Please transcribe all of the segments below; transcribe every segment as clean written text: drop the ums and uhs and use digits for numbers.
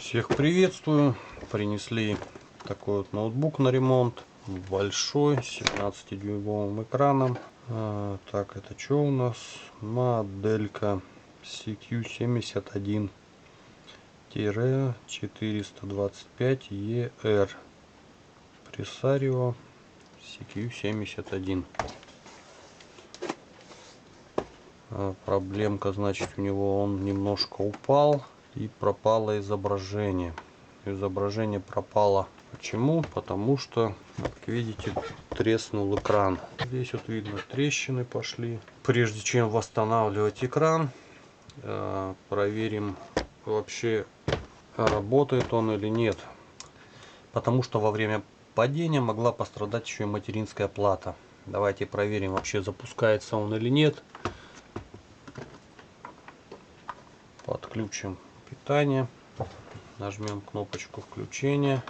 Всех приветствую. Принесли такой вот ноутбук на ремонт. Большой, с 17-дюймовым экраном. Так, это что у нас? Моделька CQ71-425ER. Presario CQ71. Проблемка, значит, у него он немножко упал и пропало изображение. Изображение пропало. Почему? Потому что, как видите, треснул экран. Здесь вот видно, трещины пошли. Прежде чем восстанавливать экран, проверим, вообще работает он или нет. Потому что во время падения могла пострадать еще и материнская плата. Давайте проверим, вообще запускается он или нет. Подключим питание. Нажмем кнопочку включения.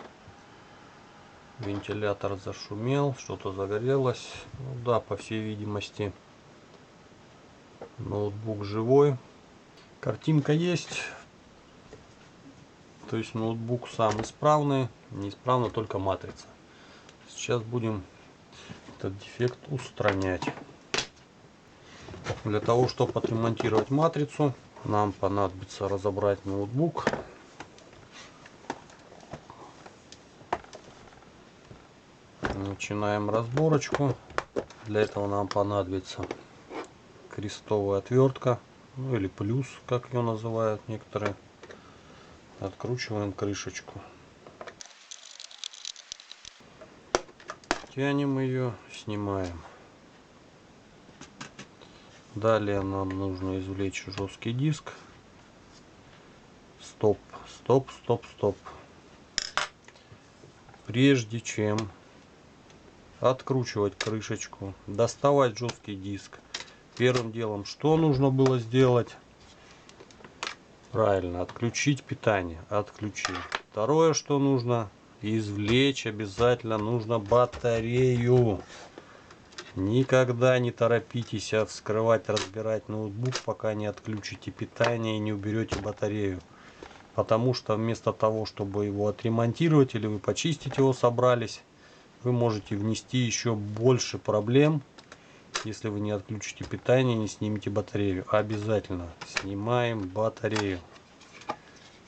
Вентилятор зашумел, что-то загорелось. Ну да, по всей видимости, ноутбук живой. Картинка есть. То есть ноутбук сам исправный. Неисправна только матрица. Сейчас будем этот дефект устранять. Для того, чтобы отремонтировать матрицу, нам понадобится разобрать ноутбук. Начинаем разборочку. Для этого нам понадобится крестовая отвертка, ну или плюс, как ее называют некоторые. Откручиваем крышечку. Тянем ее, снимаем. Далее нам нужно извлечь жесткий диск. Стоп. Прежде чем откручивать крышечку, доставать жесткий диск, первым делом что нужно было сделать? Правильно, отключить питание. Отключить. Второе, что нужно, извлечь обязательно нужно батарею. Никогда не торопитесь вскрывать, разбирать ноутбук, пока не отключите питание и не уберете батарею. Потому что вместо того, чтобы его отремонтировать или вы почистить его собрались, вы можете внести еще больше проблем, если вы не отключите питание и не снимете батарею. Обязательно снимаем батарею.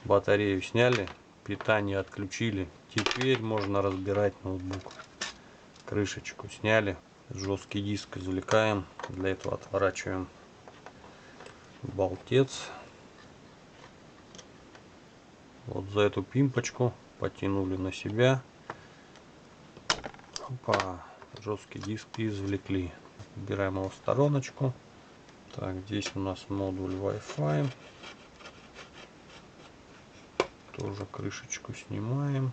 Батарею сняли, питание отключили. Теперь можно разбирать ноутбук. Крышечку сняли, жесткий диск извлекаем. Для этого отворачиваем болтец. Вот за эту пимпочку потянули на себя. Опа, жесткий диск извлекли. Убираем его в стороночку. Так, здесь у нас модуль Wi-Fi. Тоже крышечку снимаем.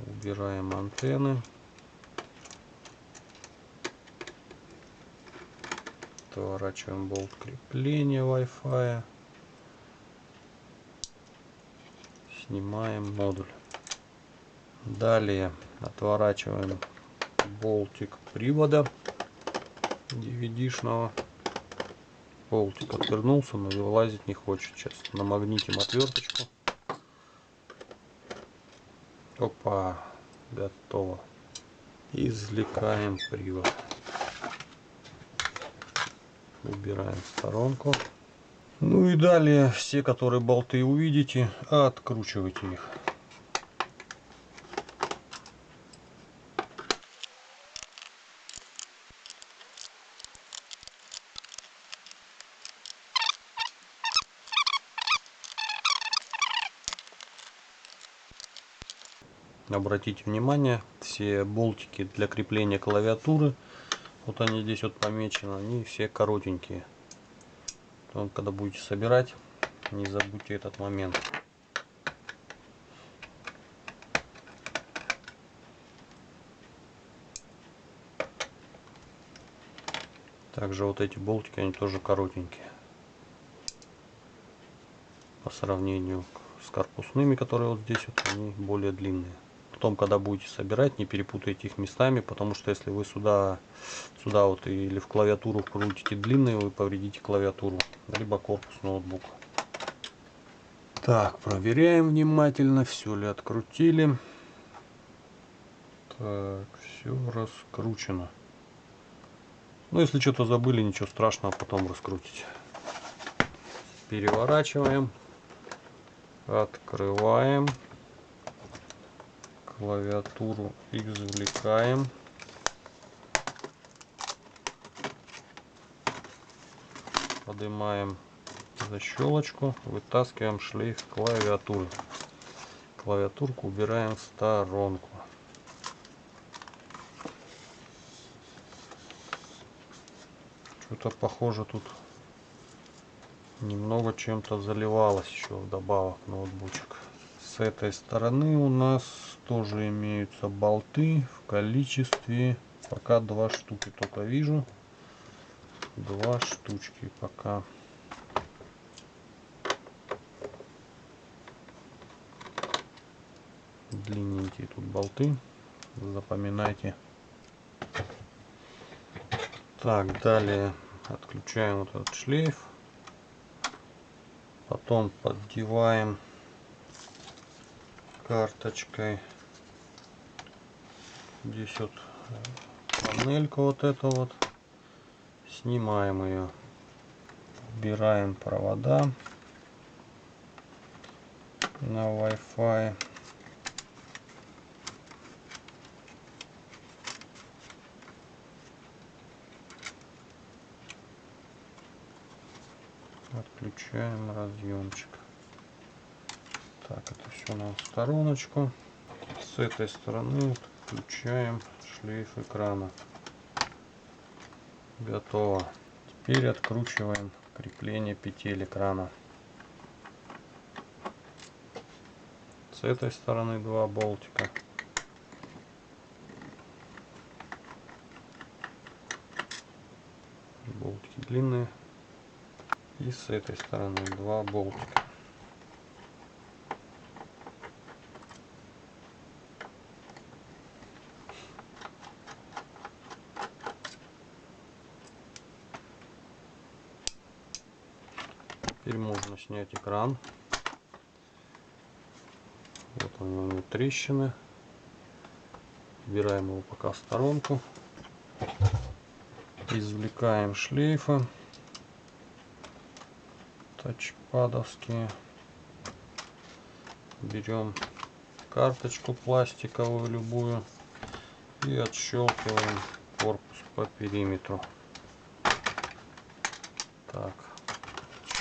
Убираем антенны. Отворачиваем болт крепления Wi-Fi. Снимаем модуль. Далее отворачиваем болтик привода DVD-шного. Болтик отвернулся, но вылазить не хочет. Сейчас намагнитим отверточку. Опа, готово. Извлекаем привод. Убираем в сторонку. Ну и далее все, которые болты увидите, откручивайте их. Обратите внимание, все болтики для крепления клавиатуры, вот они здесь вот помечены, они все коротенькие. Потом, когда будете собирать, не забудьте этот момент. Также вот эти болтики, они тоже коротенькие. По сравнению с корпусными, которые вот здесь вот, они более длинные. Потом, когда будете собирать, не перепутайте их местами, потому что если вы сюда вот или в клавиатуру вкрутите длинные, вы повредите клавиатуру, либо корпус ноутбука. Так, проверяем внимательно, все ли открутили. Так, все раскручено. Ну, если что-то забыли, ничего страшного, потом раскрутить. Переворачиваем, открываем, клавиатуру извлекаем. Поднимаем защелочку, вытаскиваем шлейф клавиатуры. Клавиатурку убираем в сторонку. Что-то похоже тут немного чем-то заливалось еще вдобавок ноутбучек. С этой стороны у нас тоже имеются болты в количестве пока 2 штуки только вижу. 2 штучки пока. Длинненькие тут болты, запоминайте. Так, далее отключаем вот этот шлейф, потом поддеваем карточкой здесь вот панелька вот эта вот, снимаем ее, убираем провода на Wi-Fi. Отключаем разъемчик. Так, это все на стороночку. С этой стороны включаем шлейф экрана. Готово. Теперь откручиваем крепление петель экрана. С этой стороны 2 болтика. Болтики длинные. И с этой стороны 2 болтика. Теперь можно снять экран. Вот у него трещины. Убираем его пока в сторонку. Извлекаем шлейфы тачпадовские. Берем карточку пластиковую любую и отщелкиваем корпус по периметру. Так,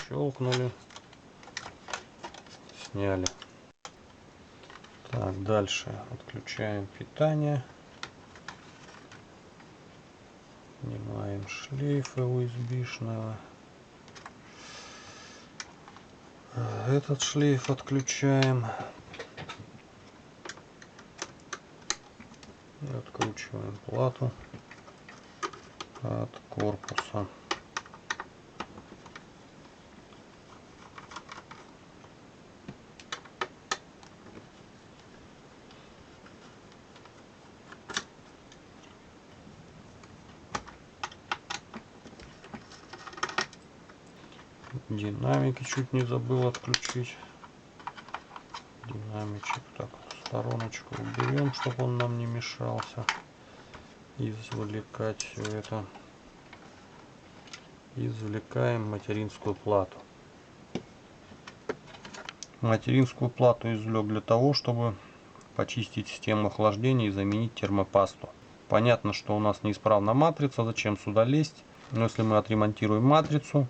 щелкнули, сняли. Так, дальше отключаем питание. Снимаем шлейфы USB-шного. Этот шлейф отключаем. И откручиваем плату от корпуса. Динамики чуть не забыл отключить. Динамичек так в стороночку уберем, чтобы он нам не мешался. Извлекать все это. Извлекаем материнскую плату. Материнскую плату извлек для того, чтобы почистить систему охлаждения и заменить термопасту. Понятно, что у нас неисправна матрица, зачем сюда лезть. Но если мы отремонтируем матрицу,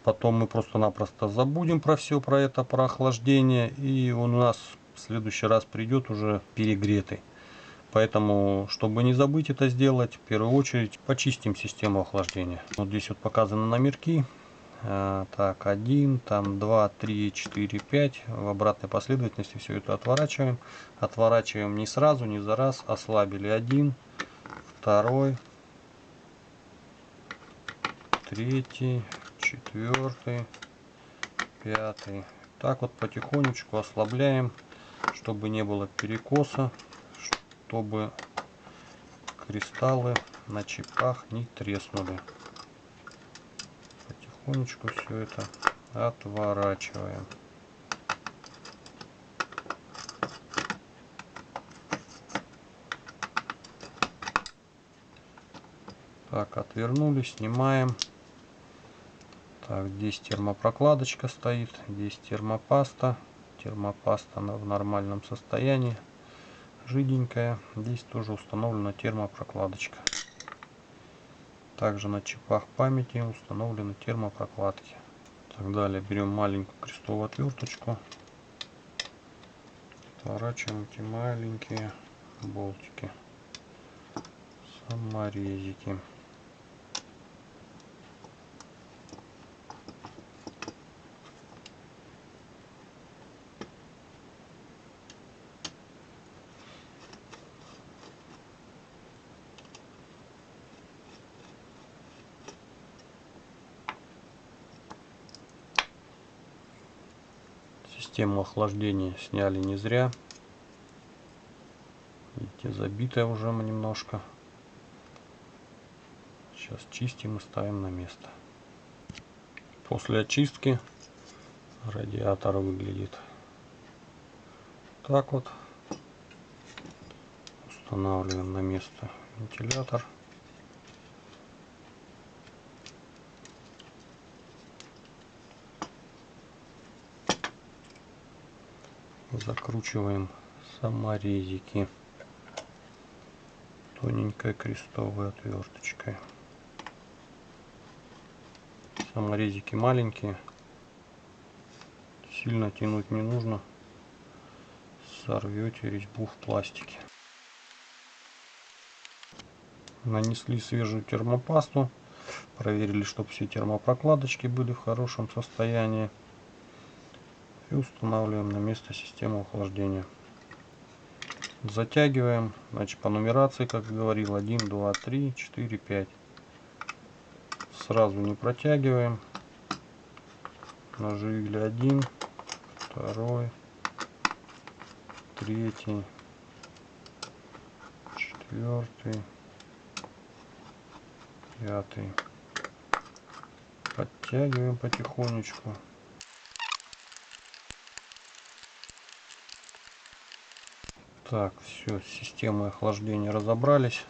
потом мы просто-напросто забудем про все про это, про охлаждение, и он у нас в следующий раз придет уже перегретый. Поэтому, чтобы не забыть это сделать, в первую очередь почистим систему охлаждения. Вот здесь вот показаны номерки. Так, 1, там 2, 3, 4, 5. В обратной последовательности все это отворачиваем. Отворачиваем не сразу, не за раз. Ослабили 1, 2, 3, 4, 5. Так вот потихонечку ослабляем, чтобы не было перекоса, чтобы кристаллы на чипах не треснули. Потихонечку все это отворачиваем. Так, отвернули, снимаем. Так, здесь термопрокладочка стоит, здесь термопаста. Термопаста в нормальном состоянии, жиденькая. Здесь тоже установлена термопрокладочка. Также на чипах памяти установлены термопрокладки. Так, далее берем маленькую крестовую отверточку, отворачиваем эти маленькие болтики, саморезики. Систему охлаждения сняли не зря. Видите, забитая уже немножко. Сейчас чистим и ставим на место. После очистки радиатор выглядит так вот. Устанавливаем на место вентилятор. Закручиваем саморезики тоненькой крестовой отверточкой. Саморезики маленькие, сильно тянуть не нужно, сорвете резьбу в пластике. Нанесли свежую термопасту, проверили, чтобы все термопрокладочки были в хорошем состоянии. И устанавливаем на место систему охлаждения. Затягиваем, значит, по нумерации, как говорил, 1, 2, 3, 4, 5. Сразу не протягиваем. Наживили 1, 2, 3, 4, 5. Подтягиваем потихонечку. Так, все, с системой охлаждения разобрались.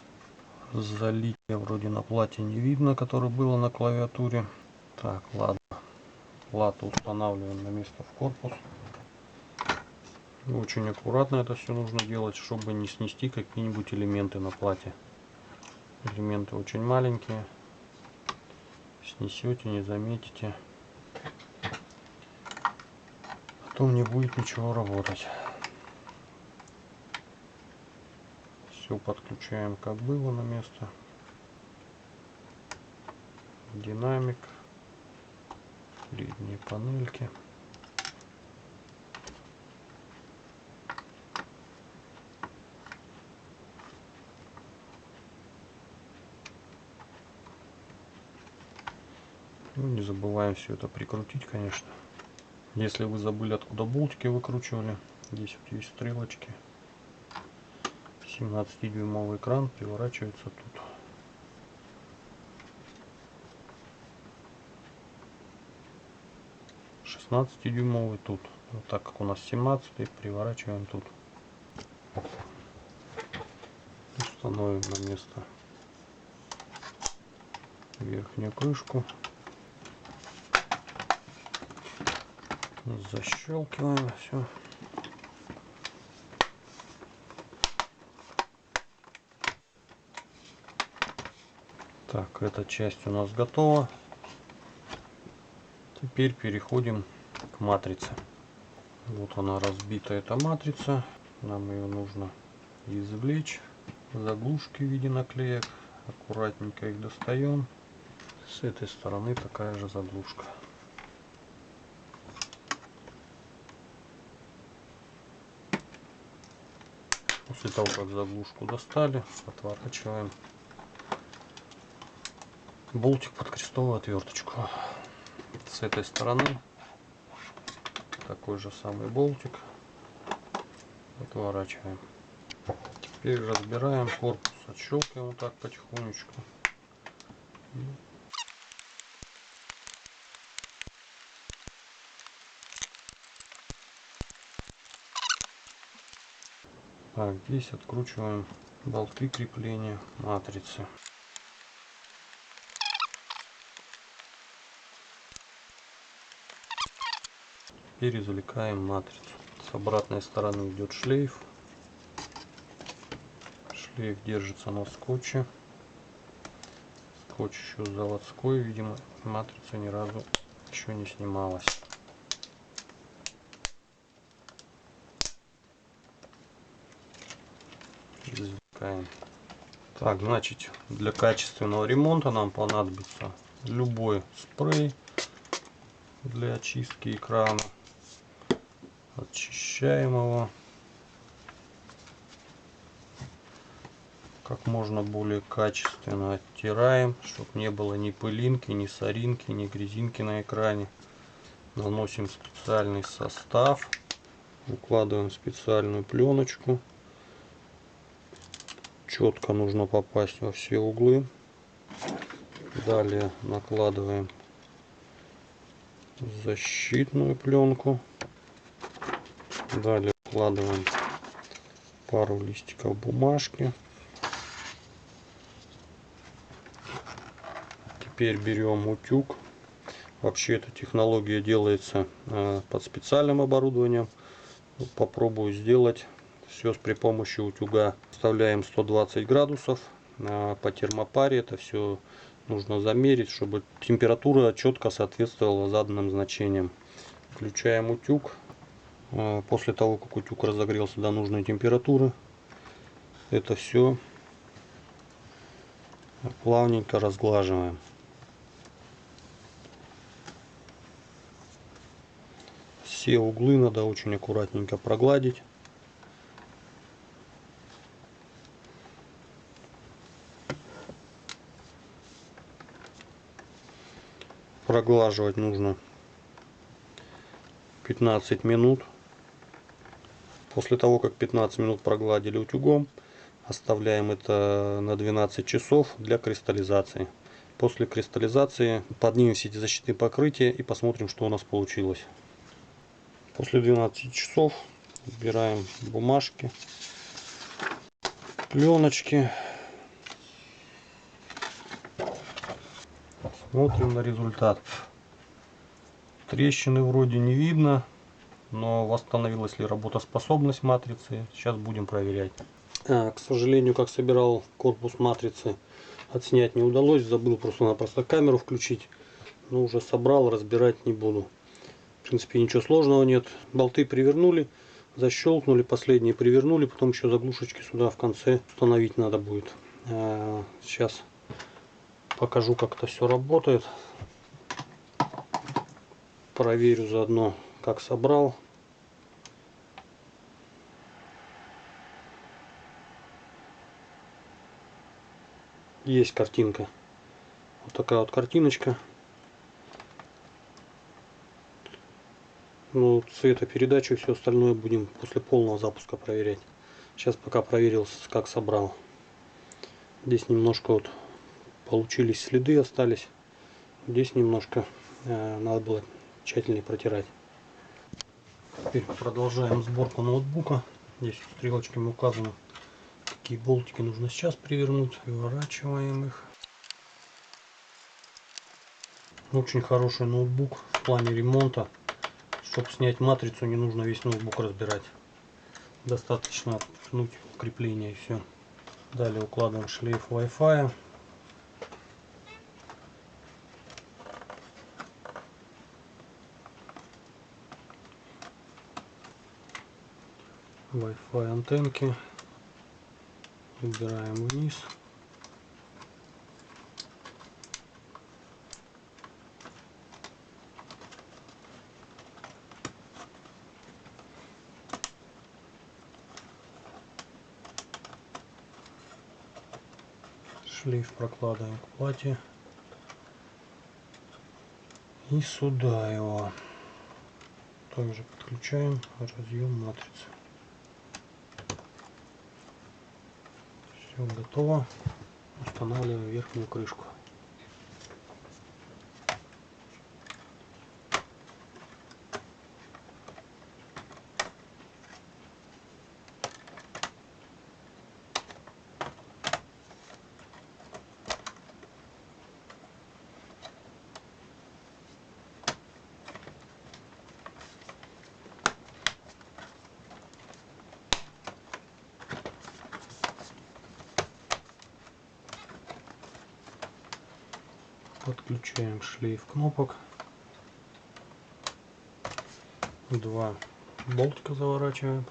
Залития вроде на плате не видно, которое было на клавиатуре. Так, ладно. Плату устанавливаем на место в корпус. Очень аккуратно это все нужно делать, чтобы не снести какие-нибудь элементы на плате. Элементы очень маленькие. Снесете, не заметите. Потом не будет ничего работать. Все подключаем, как было, на место. Динамик, передние панельки. Ну, не забываем все это прикрутить, конечно. Если вы забыли, откуда болтики выкручивали, здесь вот есть стрелочки. 17-дюймовый экран приворачивается тут. 16-дюймовый тут. Вот так как у нас 17, приворачиваем тут. Установим на место верхнюю крышку. Защелкиваем все. Так, эта часть у нас готова. Теперь переходим к матрице. Вот она разбита, эта матрица. Нам ее нужно извлечь. Заглушки в виде наклеек. Аккуратненько их достаем. С этой стороны такая же заглушка. После того, как заглушку достали, отворачиваем болтик под крестовую отверточку. С этой стороны такой же самый болтик. Отворачиваем. Теперь разбираем корпус. Отщелкиваем вот так потихонечку. Так, здесь откручиваем болты крепления матрицы. Теперь извлекаем матрицу. С обратной стороны идет шлейф. Шлейф держится на скотче. Скотч еще заводской, видимо, матрица ни разу еще не снималась. Извлекаем. Так, значит, для качественного ремонта нам понадобится любой спрей для очистки экрана. Очищаем его как можно более качественно, оттираем, чтобы не было ни пылинки, ни соринки, ни грязинки на экране. Наносим специальный состав, укладываем специальную пленочку. Четко нужно попасть во все углы. Далее накладываем защитную пленку. Далее укладываем пару листиков бумажки. Теперь берем утюг. Вообще эта технология делается под специальным оборудованием. Попробую сделать все при помощи утюга. Вставляем 120 градусов по термопаре. Это все нужно замерить, чтобы температура четко соответствовала заданным значениям. Включаем утюг. После того, как утюг разогрелся до нужной температуры, это все плавненько разглаживаем. Все углы надо очень аккуратненько прогладить. Проглаживать нужно 15 минут. После того, как 15 минут прогладили утюгом, оставляем это на 12 часов для кристаллизации. После кристаллизации поднимем все эти защитные покрытия и посмотрим, что у нас получилось. После 12 часов убираем бумажки, пленочки. Смотрим на результат. Трещины вроде не видно, но восстановилась ли работоспособность матрицы, сейчас будем проверять. К сожалению, как собирал корпус матрицы, отснять не удалось, забыл просто-напросто камеру включить, но уже собрал, разбирать не буду. В принципе, ничего сложного нет. Болты привернули, защелкнули, последние привернули, потом еще заглушечки сюда в конце установить надо будет. Сейчас покажу, как это все работает. Проверю заодно, как собрал. Есть картинка. Вот такая вот картиночка. Ну, цветопередачу и все остальное будем после полного запуска проверять. Сейчас пока проверил, как собрал. Здесь немножко вот получились следы, остались. Здесь немножко надо было тщательнее протирать. Теперь продолжаем сборку ноутбука. Здесь стрелочками указано, какие болтики нужно сейчас привернуть. Выворачиваем их. Очень хороший ноутбук в плане ремонта. Чтобы снять матрицу, не нужно весь ноутбук разбирать. Достаточно пнуть крепление и все. Далее укладываем шлейф Wi-Fi. Wi-Fi антенки. Убираем вниз. Шлейф прокладываем к плате. И сюда его. Также подключаем разъем матрицы. Все готово. Устанавливаем верхнюю крышку. Подключаем шлейф кнопок. 2 болтика заворачиваем.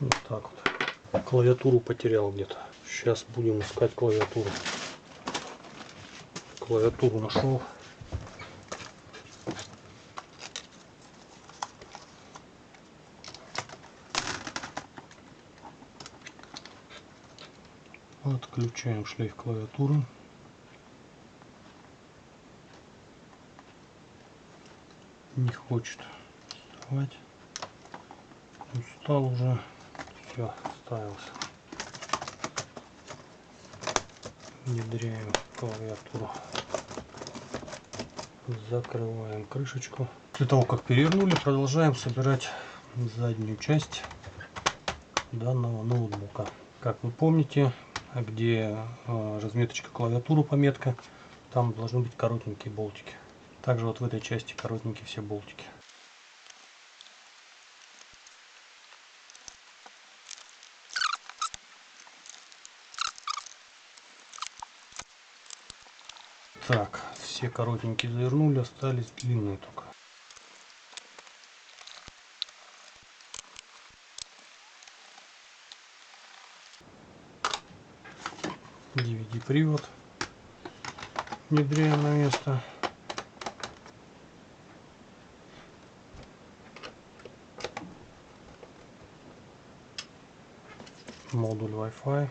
Вот так вот. Клавиатуру потерял где-то. Сейчас будем искать клавиатуру. Клавиатуру нашел. Отключаем шлейф клавиатуры. Не хочет вставать. Устал уже. Все, вставился. Внедряем клавиатуру. Закрываем крышечку. После того, как перевернули, продолжаем собирать заднюю часть данного ноутбука. Как вы помните, где разметочка клавиатуры, пометка, там должны быть коротенькие болтики. Также вот в этой части коротенькие все болтики. Так, все коротенькие завернули, остались длинные только. DVD-привод внедряем на место. Модуль Wi-Fi.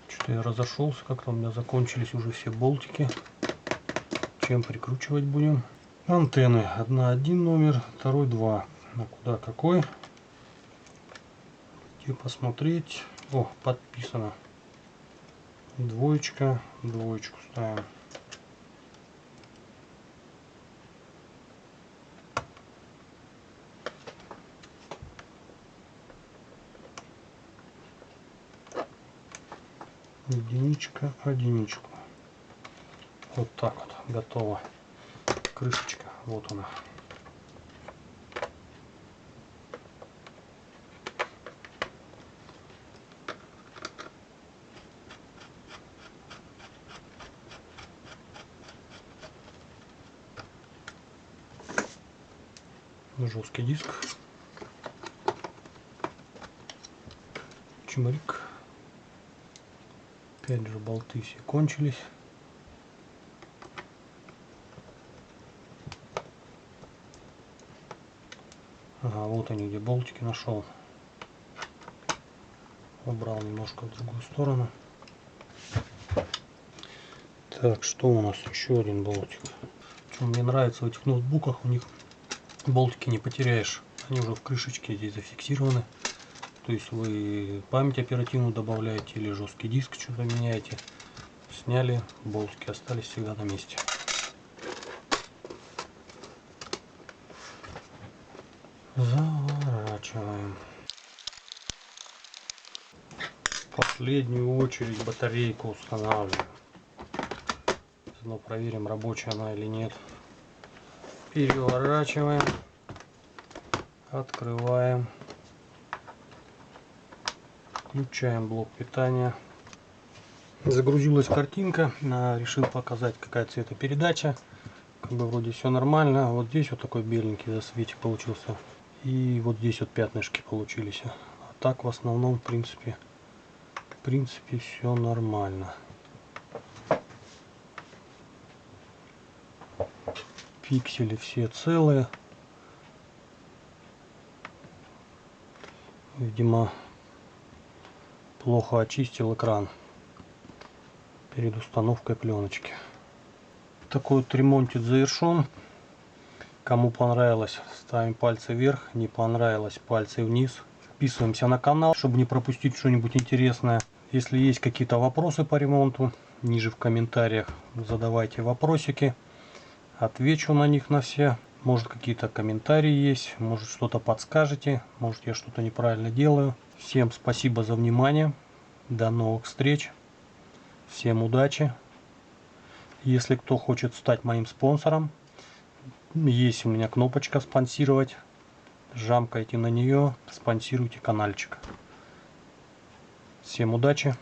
Что-то я разошелся, как-то у меня закончились уже все болтики. Чем прикручивать будем? Антенны. Одна 1 номер, второй 2. А куда какой? Где посмотреть? О, подписано. Двоечка. Двоечку ставим. Единичка, одиничку. Вот так вот. Готово. Крышечка. Вот она. Жесткий диск. Чмырик. Опять же болты все кончились. Ага, вот они, где болтики нашел. Убрал немножко в другую сторону. Так, что у нас? Еще один болтик. Что мне нравится в этих ноутбуках, у них болтики не потеряешь. Они уже в крышечке здесь зафиксированы. То есть вы память оперативную добавляете или жесткий диск что-то меняете. Сняли, болтики остались всегда на месте. Заворачиваем. В последнюю очередь батарейку устанавливаем. Заодно проверим, рабочая она или нет. Переворачиваем. Открываем. Включаем блок питания. Загрузилась картинка. Решил показать, какая цветопередача. Как бы вроде все нормально. Вот здесь вот такой беленький засветик получился. И вот здесь вот пятнышки получились. А так в основном в принципе все нормально. Пиксели все целые. Видимо, плохо очистил экран перед установкой пленочки. Такой вот ремонтик завершен. Кому понравилось, ставим пальцы вверх. Не понравилось, пальцы вниз. Подписываемся на канал, чтобы не пропустить что-нибудь интересное. Если есть какие-то вопросы по ремонту, ниже в комментариях. Задавайте вопросики. Отвечу на них на все. Может, какие-то комментарии есть, может, что-то подскажете, может, я что-то неправильно делаю. Всем спасибо за внимание. До новых встреч. Всем удачи. Если кто хочет стать моим спонсором, есть у меня кнопочка «Спонсировать». Жамкайте на нее, спонсируйте каналчик. Всем удачи.